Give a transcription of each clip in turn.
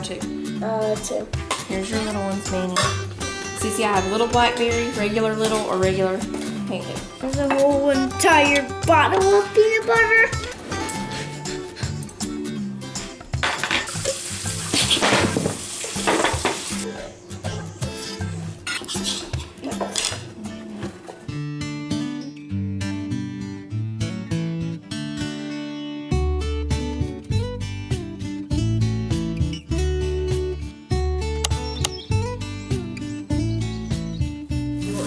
two? Two. Here's your little ones, Manny. Cece, I have little blackberry, regular little, or regular pancake. There's a whole entire bottle of peanut butter.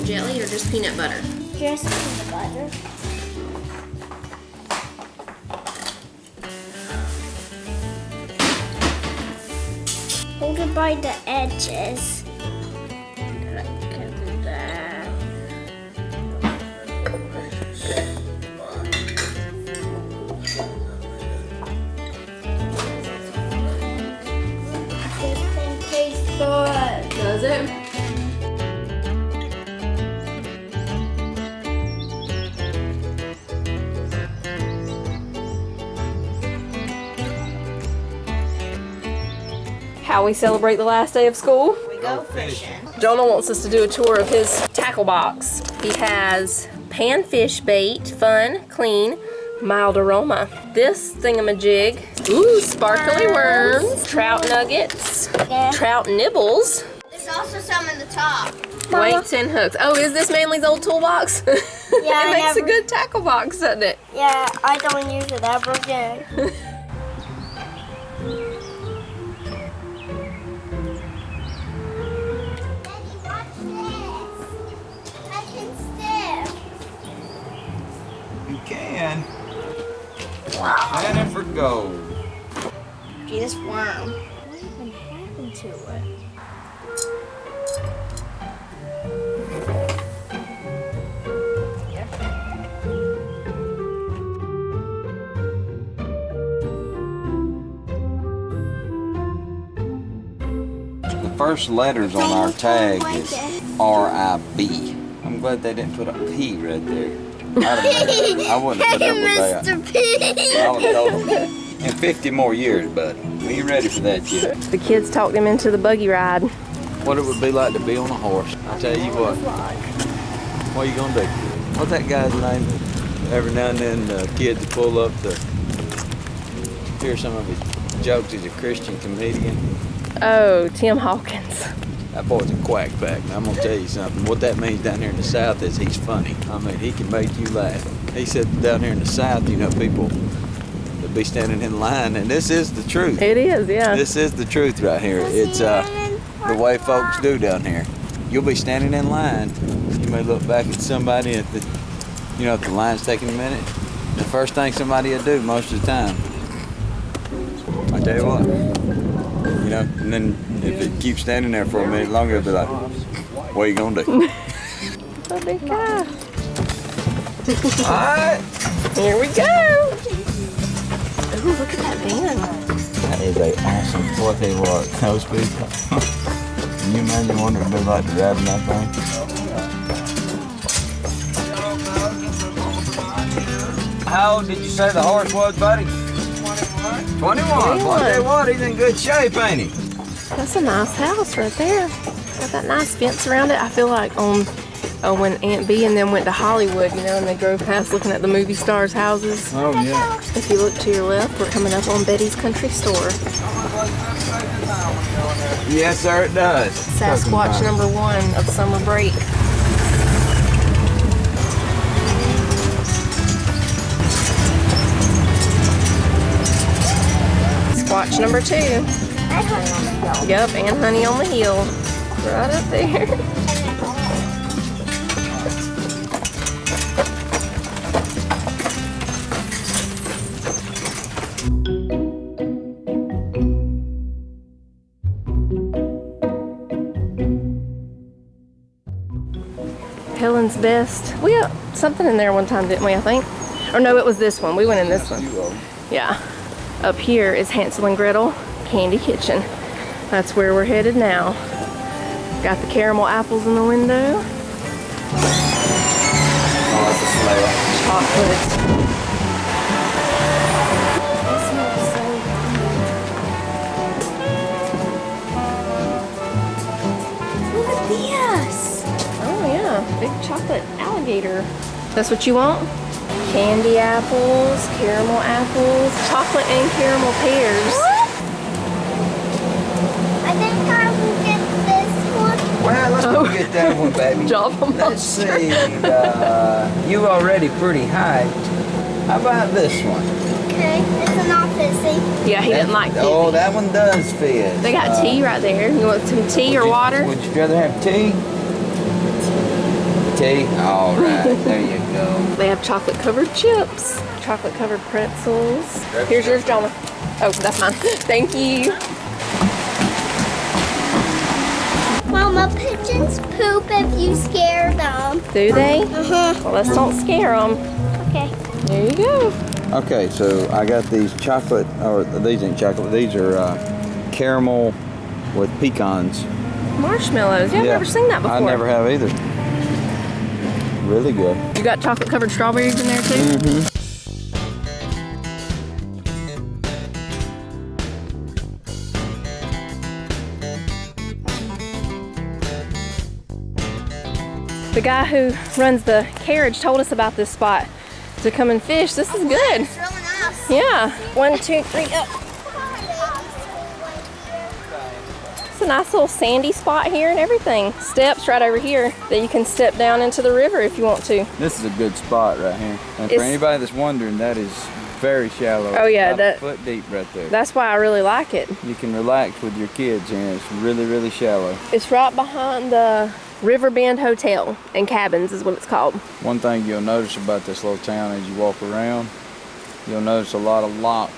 Jelly or just peanut butter? Just peanut butter. Hold it by the edges. Like that. This thing tastes good. Does it? How we celebrate the last day of school? We go fishing. Jonah wants us to do a tour of his tackle box. He has panfish bait, fun, clean, mild aroma. This thingamajig, ooh, sparkly worms, trout nuggets, trout nibbles, There's also some in the top. weights and hooks. Oh, is this Manly's old toolbox? Yeah, It makes a good tackle box, doesn't it? Yeah, I don't use it ever again. You can. Wow. For gold. Gee, this worm. What even happened to it? The first letters on our tag is R-I-B. I'm glad they didn't put a P right there. I wouldn't have put up with that. Mr. P. I would have told them. In 50 more years, bud. Are you ready for that yet? The kids talked him into the buggy ride. What it would be like to be on a horse. I'll tell you what. What are you gonna do? What's that guy's name? Every now and then kids pull up to hear some of his jokes. He's a Christian comedian. Oh, Tim Hawkins. That boy's a quackback. I'm gonna tell you something. What that means down here in the South is he's funny. I mean, he can make you laugh. He said down here in the South, you know, people would be standing in line, and this is the truth. It is, yeah. This is the truth right here. It's the way folks do down here. You'll be standing in line. You may look back at somebody if the line's taking a minute. The first thing somebody will do most of the time, I tell you what, and then if it keeps standing there for a minute longer, it'll be like, what are you gonna do? A big guy. All right. Here we go. Ooh, look at that van. That is a awesome. What they what? Those people. Can you imagine wondering what it'd be like to ride in that thing? How old did you say the horse was, buddy? 21. 21. Well, I tell you what, he's in good shape, ain't he? That's a nice house right there. Got that nice fence around it. I feel like when Aunt B and them went to Hollywood, and they drove past looking at the movie stars' houses. Oh, yeah. If you look to your left, we're coming up on Betty's Country Store. Yes, sir, it does. Sasquatch number 1 of summer break. Squatch number 2. Yep, and Honey on the Hill. Right up there. Helen's Best. We got something in there one time, didn't we, I think? Or no, it was this one. We went in this one. Yeah. Up here is Hansel and Gretel Candy Kitchen. That's where we're headed now. Got the caramel apples in the window. Oh, that's a smell. Chocolate. chocolate alligator. That's what you want? Candy apples, caramel apples, chocolate and caramel pears. I think I will get this one. Well, let's go get that one, baby. Drop 'em Let's see. You already pretty hyped. How about this one? Okay, it's not fizzy. Yeah, he didn't like fizzy. Oh, that one does fizz. They got tea right there. You want some tea or water? Would you rather have tea? Tea? All right, there you go. They have chocolate covered chips, chocolate covered pretzels. Here's yours, Jonah. Oh, that's mine. Thank you. Mama, pigeons poop if you scare them. Do they? Uh-huh. Well, let's don't scare them. Okay. There you go. Okay, so I got these chocolate, or these ain't chocolate, these are caramel with pecans. Marshmallows. Yeah, I've never seen that before. I never have either. Really good. You got chocolate covered strawberries in there too? Mm-hmm. The guy who runs the carriage told us about this spot to come and fish. This is good. It's really nice. Yeah. 1, 2, 3, up. It's a nice little sandy spot here and everything. Steps right over here that you can step down into the river if you want to. This is a good spot right here. And It's- for anybody that's wondering, that is very shallow. Oh, yeah, About that- a foot deep right there. That's why I really like it. You can relax with your kids here. It's really, really shallow. It's right behind the Riverbend Hotel and Cabins is what it's called. One thing you'll notice about this little town as you walk around, you'll notice a lot of locks.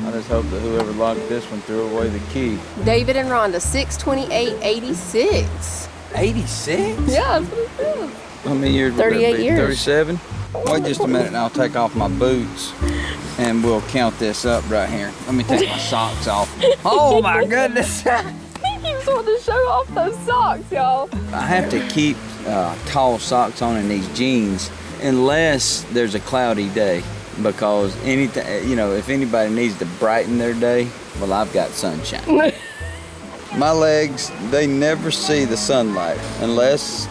I just hope that whoever locked this one threw away the key. David and Rhonda, 62886. 86? Yeah, that's what it says. How many years would that 38 be? years. 37? Wait just a minute and I'll take off my boots and we'll count this up right here. Let me take my socks off. Oh my goodness! He was wanting to show off those socks, y'all. I have to keep tall socks on in these jeans unless there's a cloudy day, because anything, you know, if anybody needs to brighten their day, well, I've got sunshine. My legs, they never see the sunlight unless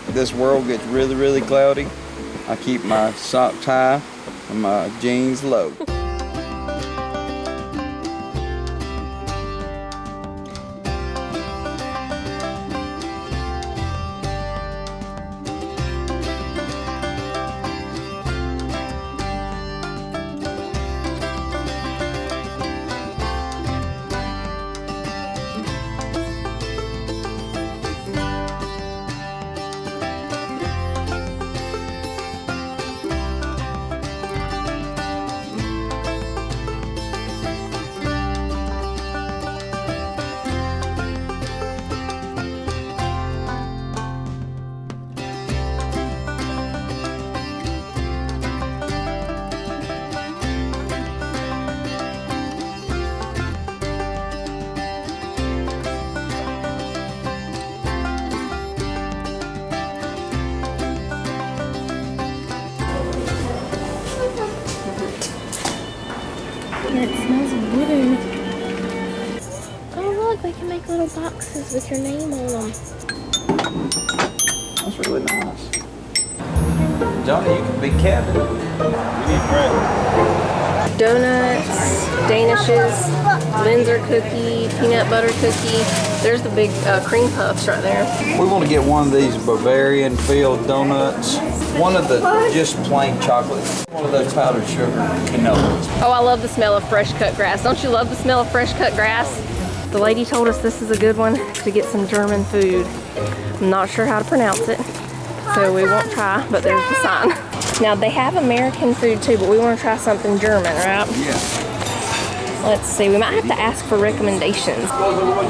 this world gets really, really cloudy. I keep my socks high and my jeans low. It smells wooden. Oh look, they can make little boxes with your name on them. That's really nice. Johnny, you can be Kevin. We need bread. Donuts, Danishes, Linzer cookie, peanut butter cookie. There's the big cream puffs right there. We want to get one of these Bavarian filled donuts. One of the just plain chocolate. One of those powdered sugar cannolis. Oh, I love the smell of fresh cut grass. Don't you love the smell of fresh cut grass? The lady told us this is a good one to get some German food. I'm not sure how to pronounce it, so we won't try, but there's the sign. Now, they have American food too, but we want to try something German, right? Yeah. Let's see, we might have to ask for recommendations.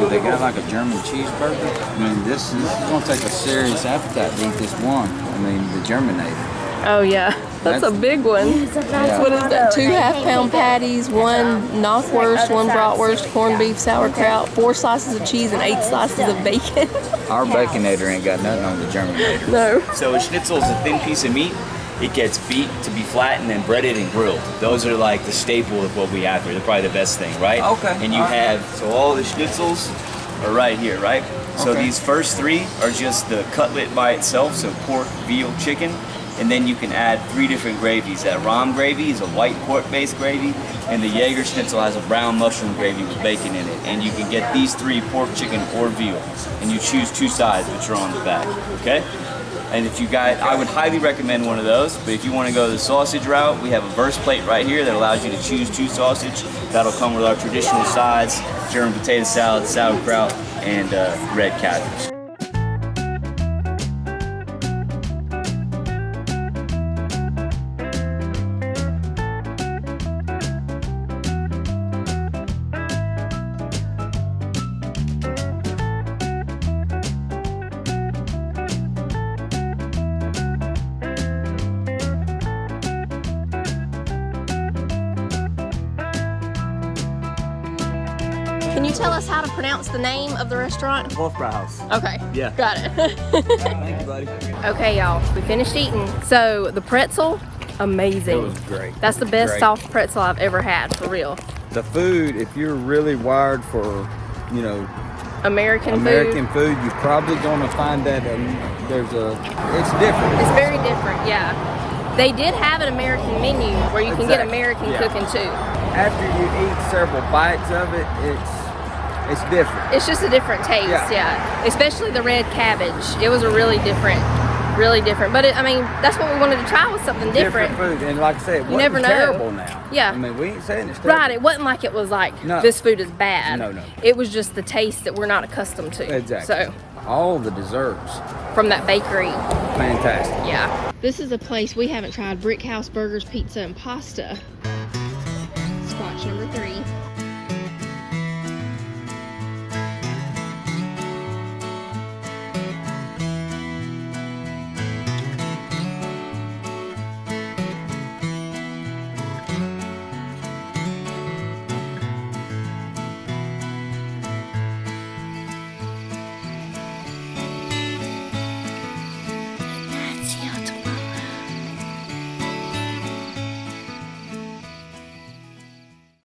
They got like a German cheeseburger. I mean, this is going to take a serious appetite to eat this one. I mean, the Germinator. Oh yeah, that's a big one. Yeah. What is that? 2 half-pound patties, 1 knockwurst, 1 bratwurst, corned beef, sauerkraut, 4 slices of cheese, and 8 slices of bacon. Our Baconator ain't got nothing on the Germinator. No. So a schnitzel is a thin piece of meat. It gets beat to be flattened and breaded and grilled. Those are like the staple of what we have here. They're probably the best thing, right? Okay. And you have, so all the schnitzels are right here, right? So Okay. these first 3 are just the cutlet by itself, so pork, veal, chicken. And then you can add 3 different gravies. That Rom gravy is a white pork-based gravy, and the Jaeger schnitzel has a brown mushroom gravy with bacon in it. And you can get these 3, pork, chicken, or veal, and you choose 2 sides, which are on the back, okay? And if you guys, I would highly recommend one of those, but if you want to go the sausage route, we have a verse plate right here that allows you to choose 2 sausage. That'll come with our traditional sides, German potato salad, sauerkraut, and red cabbage. Can you tell us how to pronounce the name of the restaurant? Wolfbrauhaus. Okay. Yeah. Got it. Thank you, buddy. Okay, y'all, we finished eating. So the pretzel, amazing. It was great. That's the best Great. soft pretzel I've ever had, for real. The food, if you're really wired for, you know, American food, you're probably gonna find that it's different. It's very different, yeah. They did have an American menu where you can get Exactly, American yeah. cooking too. After you eat several bites of it, it's different. It's just a different taste, yeah. Especially the red cabbage. It was a really different. But I mean, that's what we wanted to try, was something different. food, and like I said, it wasn't never know. terrible now. Yeah. I mean, we ain't saying it's terrible. Right, it wasn't like it was like, No. this food is bad. No. It was just the taste that we're not accustomed to. Exactly. So, All the desserts, from that bakery. fantastic. Yeah. This is a place we haven't tried, Brick House Burgers, Pizza, and Pasta. Scotch number 3.